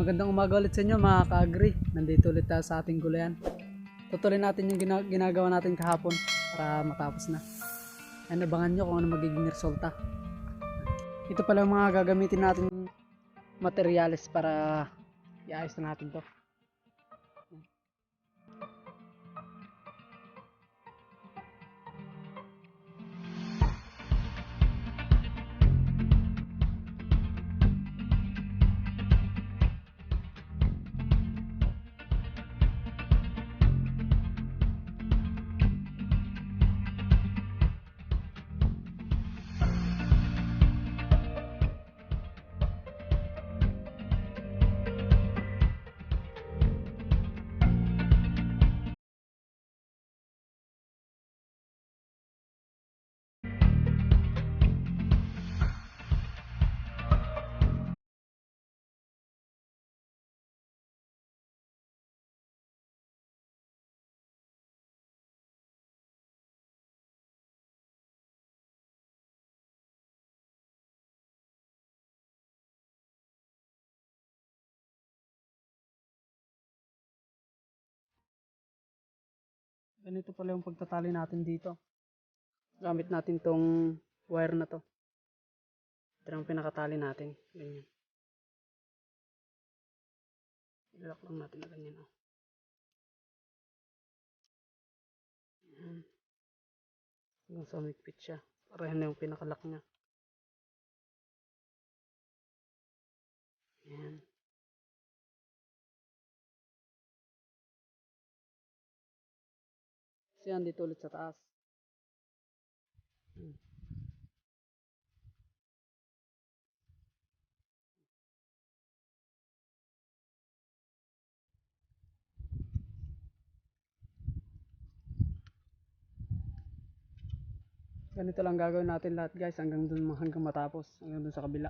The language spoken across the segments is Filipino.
Magandang umaga ulit sa inyo mga ka-agri. Nandito ulit tayo sa ating gulayan. Tutuloy natin yung ginagawa natin kahapon para matapos na. Ano, abangan nyo kung ano magiging resulta. Ito pala yung mga gagamitin natin materyales para iayos na natin to. Ganito pala yung pagtatali natin dito. Gamit natin tong wire na to. Ito yung pinakatali natin. Ganyan. Ilak lang natin na ganyan. Oh. Ayan. Hanggang sa umikpit siya. Para yun na yung pinakalak niya. Ayan. So yan, dito ulit sa taas. Ganito lang gagawin natin lahat guys hanggang matapos, hanggang dun sa kabila.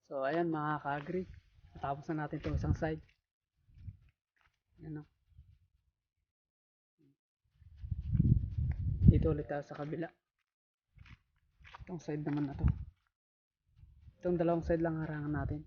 So ayan mga ka-agri, natapos na natin itong isang side. Ayan, oh. Dito ulit tayo sa kabila. Itong side naman na to. Itong dalawang side lang harangan natin.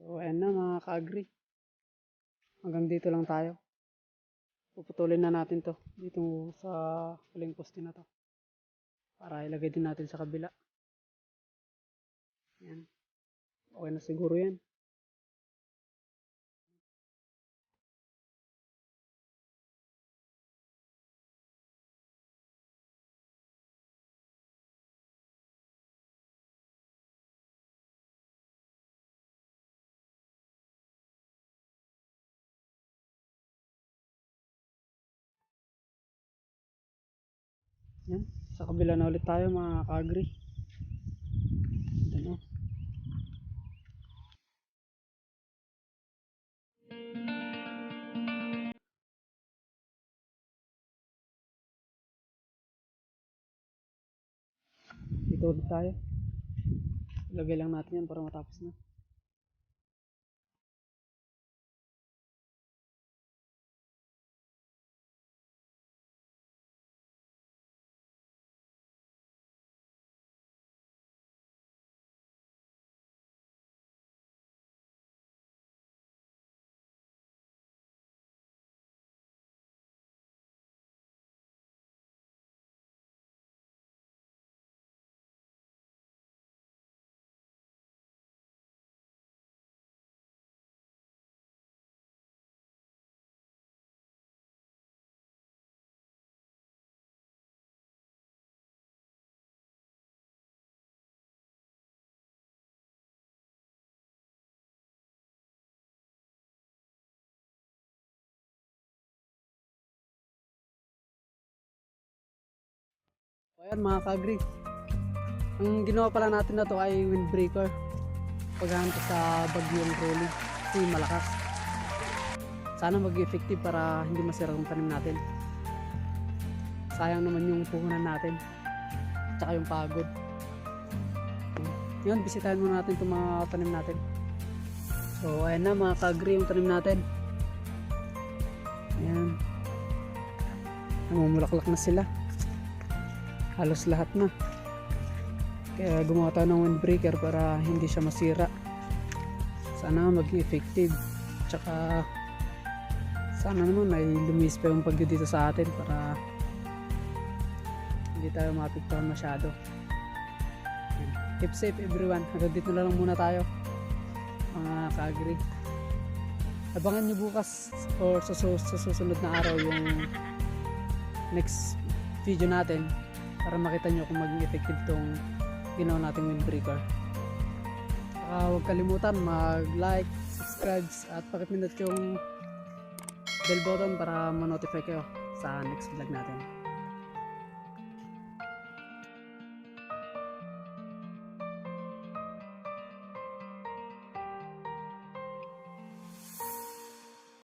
So ayan na mga ka-agree. Hanggang dito lang tayo. Puputulin na natin to dito sa huling poste na to. Para ilagay din natin sa kabila. Yan. Okay na siguro yan. Yan. Sa kabila na ulit tayo mga ka-agree. Yan o. Dito ulit tayo. Ilagay lang natin yan para matapos na. Ayan mga ka-agree. Ang ginawa pala natin na to ay windbreaker. Paghanap sa bagyong Rolly. Kasi malakas. Sana mag-effective para hindi masira ang tanim natin. Sayang naman yung puhunan natin. Tsaka yung pagod. Yun, bisitahin muna natin itong mga tanim natin. So ayan na mga ka-agree yung tanim natin. Ayan. Namumulaklak na sila. Halos lahat na. Kaya gumawa tayo ng windbreaker para hindi siya masira. Sana maging effective. Tsaka sana naman may lumis pa yung bagyo dito sa atin para hindi tayo mapiktuhan masyado. Keep safe everyone. Hanggang dito na lang muna tayo mga ka-agree. Abangan nyo bukas or sa susunod na araw yung next video natin para makita nyo kung maging effective itong ginawa nating windbreaker. Saka huwag kalimutan mag-like, subscribe at pakipindot yung bell button para ma-notify kayo sa next vlog natin.